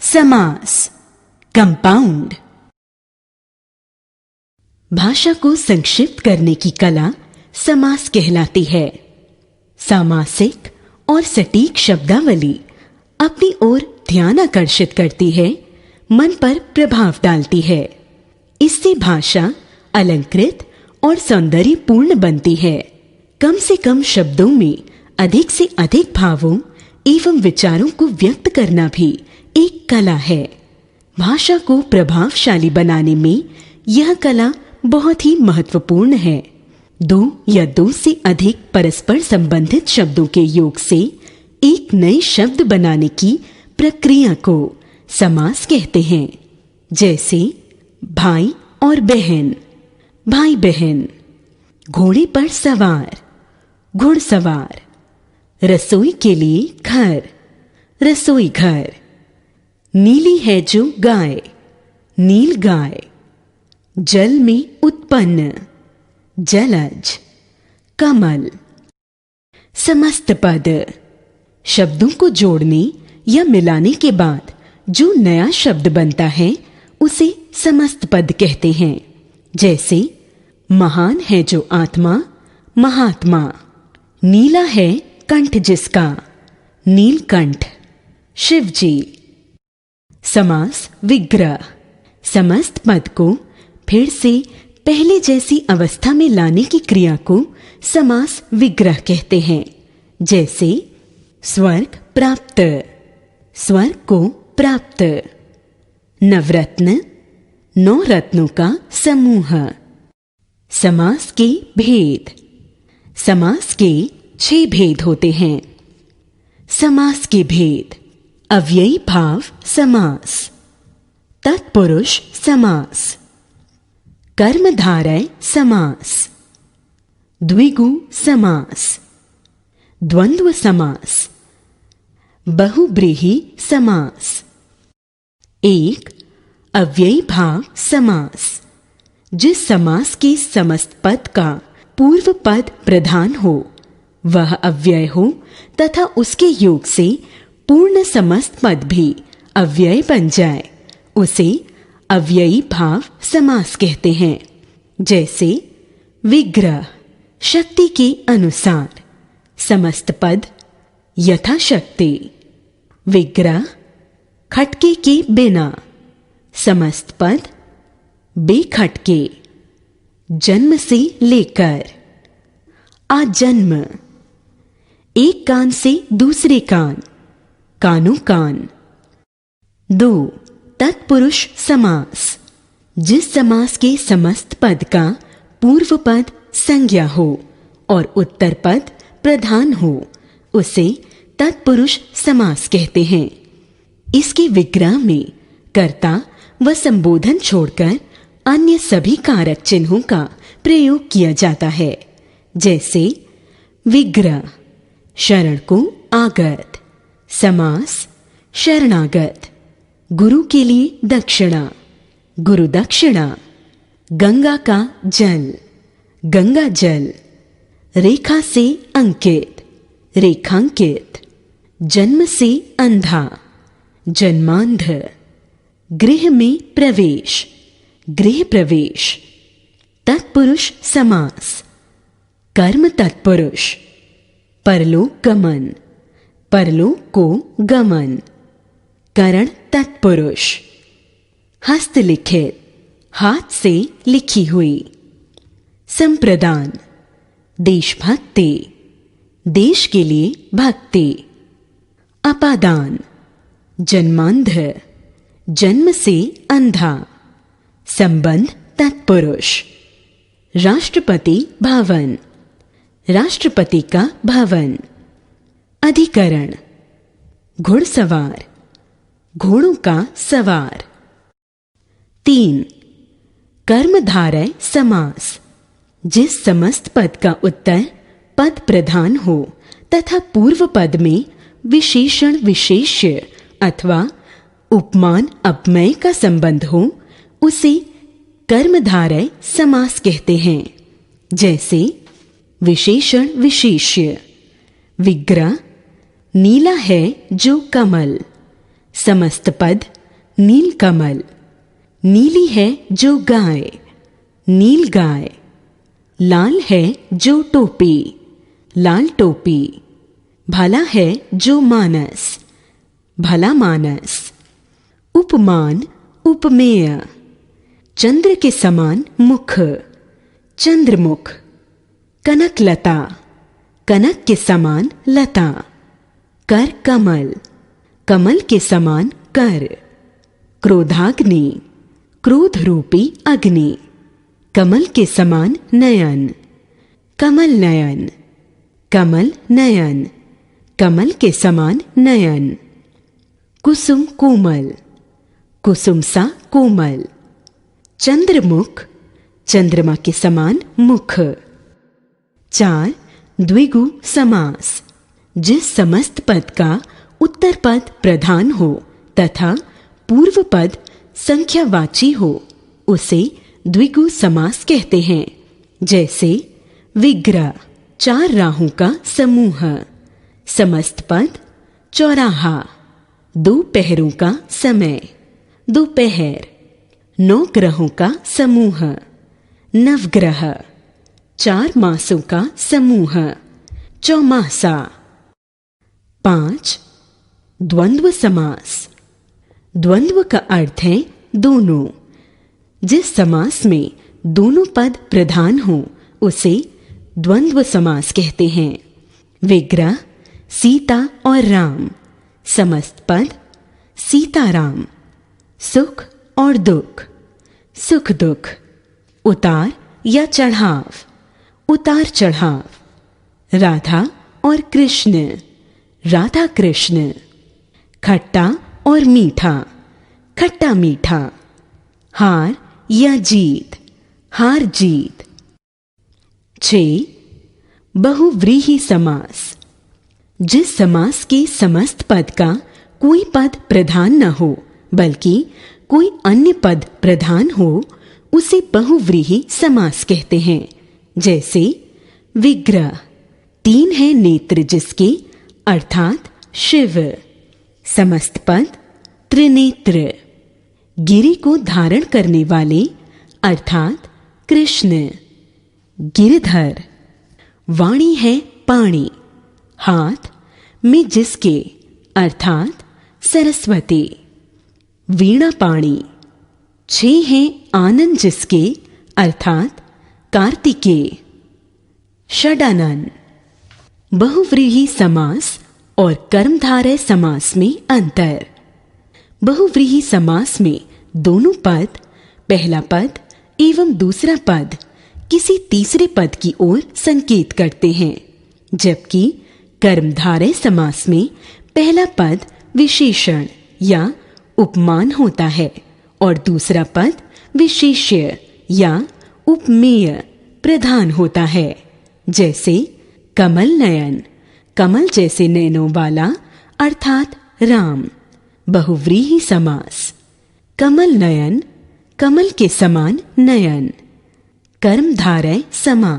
समास, कंपाउंड। भाषा को संक्षिप्त करने की कला समास कहलाती है। सामासिक और सटीक शब्दावली अपनी ओर ध्यान आकर्षित करती है, मन पर प्रभाव डालती है। इससे भाषा अलंकृत और सौंदर्यपूर्ण बनती है। कम से कम शब्दों में अधिक से अधिक भावों एवं विचारों को व्यक्त करना भी एक कला है। भाषा को प्रभावशाली बनाने में यह कला बहुत ही महत्वपूर्ण है। दो या दो से अधिक परस्पर संबंधित शब्दों के योग से एक नए शब्द बनाने की प्रक्रिया को समास कहते हैं। जैसे भाई और बहन, भाई बहन, घोड़े पर सवार, घुड़सवार, रसोई के लिए घर, रसोई घर, नीली है जो गाय, नील गाय, जल में उत्पन्न, जलज, कमल। समस्त पद शब्दों को जोड़ने या मिलाने के बाद जो नया शब्द बनता है उसे समस्त पद कहते हैं। जैसे महान है जो आत्मा, महात्मा, नीला है कंठ जिसका, नीलकंठ, शिवजी। समास विग्रह समस्त पद को फिर से पहले जैसी अवस्था में लाने की क्रिया को समास विग्रह कहते हैं। जैसे स्वर्ग प्राप्त, स्वर्ग को प्राप्त। नवरत्न, 9 रत्नों का समूह। समास के भेद, समास के 6 भेद होते हैं। समास के भेद: अव्ययी भाव समास, तत्पुरुष समास, कर्मधारय समास, द्विगु समास, द्वंद्व समास, बहुब्रीहि समास। एक अव्ययी भाव समास: जिस समास के समस्त पद का पूर्व पद प्रधान हो वह अव्यय हो तथा उसके योग से पूर्ण समस्त पद भी अव्यय बन जाए, उसे अव्ययी भाव समास कहते हैं। जैसे विग्रह शक्ति के अनुसार, समस्त पद यथाशक्ति। विग्रह खटके के बिना, समस्त पद बेखटके। जन्म से लेकर, आजन्म। एक कान से दूसरे कान, कानों कान। 2 तत्पुरुष समास: जिस समास के समस्त पद का पूर्व पद संज्ञा हो और उत्तर पद प्रधान हो उसे तत्पुरुष समास कहते हैं। इसके विग्रह में कर्ता व संबोधन छोड़कर अन्य सभी कारक चिन्हों का प्रयोग किया जाता है। जैसे विग्रह शरण को आगत, समास शरणागत। गुरु के लिए दक्षिणा, गुरु दक्षिणा। गंगा का जल, गंगा जल। रेखा से अंकित, रेखांकित। जन्म से अंधा, जन्मांध। गृह में प्रवेश, गृह प्रवेश। तत्पुरुष समास: कर्म तत्पुरुष, परलोक गमन, परलोक को गमन। करण तत्पुरुष, हस्तलिखित, हाथ से लिखी हुई। संप्रदान देशभक्ति, देश के लिए भक्ति। अपादान जन्मांध, जन्म से अंधा। संबंध तत्पुरुष, राष्ट्रपति भवन, राष्ट्रपति का भवन। अधिकरण घुड़सवार, घोड़ों का सवार। 3 कर्मधारय समास: जिस समस्त पद का उत्तर पद प्रधान हो तथा पूर्व पद में विशेषण विशेष्य अथवा उपमान अपमेय का संबंध हो उसे कर्मधारय समास कहते हैं। जैसे विशेषण विशेष्य। विग्रह नीला है जो कमल, समस्त पद नील कमल। नीली है जो गाय, नील गाय। लाल है जो टोपी, लाल टोपी। भला है जो मानस, भला मानस। उपमान उपमेय। चंद्र के समान मुख, चंद्रमुख। कनक लता, कनक के समान लता। कर कमल, कमल के समान कर। क्रोधाग्नि, क्रोध रूपी अग्नि। कमल के समान नयन, कमल नयन। कमल नयन, कमल के समान नयन। कुसुम कोमल, कुसुम सा कोमल। चंद्रमुख, चंद्रमा के समान मुख। 4 द्विगु समास। जिस समस्त पद का उत्तर पद प्रधान हो तथा पूर्व पद संख्यावाची हो उसे द्विगु समास कहते हैं। जैसे विग्रह, 4 राहों का समूह। समस्त पद चौराहा, 2 पहरों का समय, दोपहर। 9 ग्रहों का समूह, नवग्रह। 4 मासों का समूह, चौमासा। 5 द्वंद्व समास। द्वंद्व का अर्थ है दोनों। जिस समास में दोनों पद प्रधान हो उसे द्वंद्व समास कहते हैं। विग्रह सीता और राम, समस्त पद सीताराम। सुख और दुख, सुख दुख। उतार या चढ़ाव, उतार चढ़ाव। राधा और कृष्ण, राधा कृष्ण। खट्टा और मीठा, खट्टा मीठा। हार या जीत, हार जीत। 6 बहुव्रीहि समास। जिस समास के समस्त पद का कोई पद प्रधान न हो बल्कि कोई अन्य पद प्रधान हो उसे बहुव्रीहि समास कहते हैं। जैसे विग्रह, 3 है नेत्र जिसके, अर्थात शिव। समस्त पद त्रिनेत्र। गिरि को धारण करने वाले, अर्थात कृष्ण। गिरधर। वाणी है पाणी, हाथ में जिसके, अर्थात सरस्वती। वीणा पाणी। 6 हैं आनंद जिसके, अर्थात कार्तिकेय। षडानन। बहुव्रीहि समास और कर्मधारय समास में अंतर। बहुव्रीहि समास में दोनों पद, पहला पद एवं दूसरा पद किसी तीसरे पद की ओर संकेत करते हैं, जबकि कर्मधारय समास में पहला पद विशेषण या उपमान होता है और दूसरा पद विशेष्य या उपमेय प्रधान होता है। जैसे कमल नयन, कमल जैसे नयनों वाला, अर्थात राम। बहुव्रीहि समास। कमल नयन, कमल के समान नयन। कर्मधारय समास।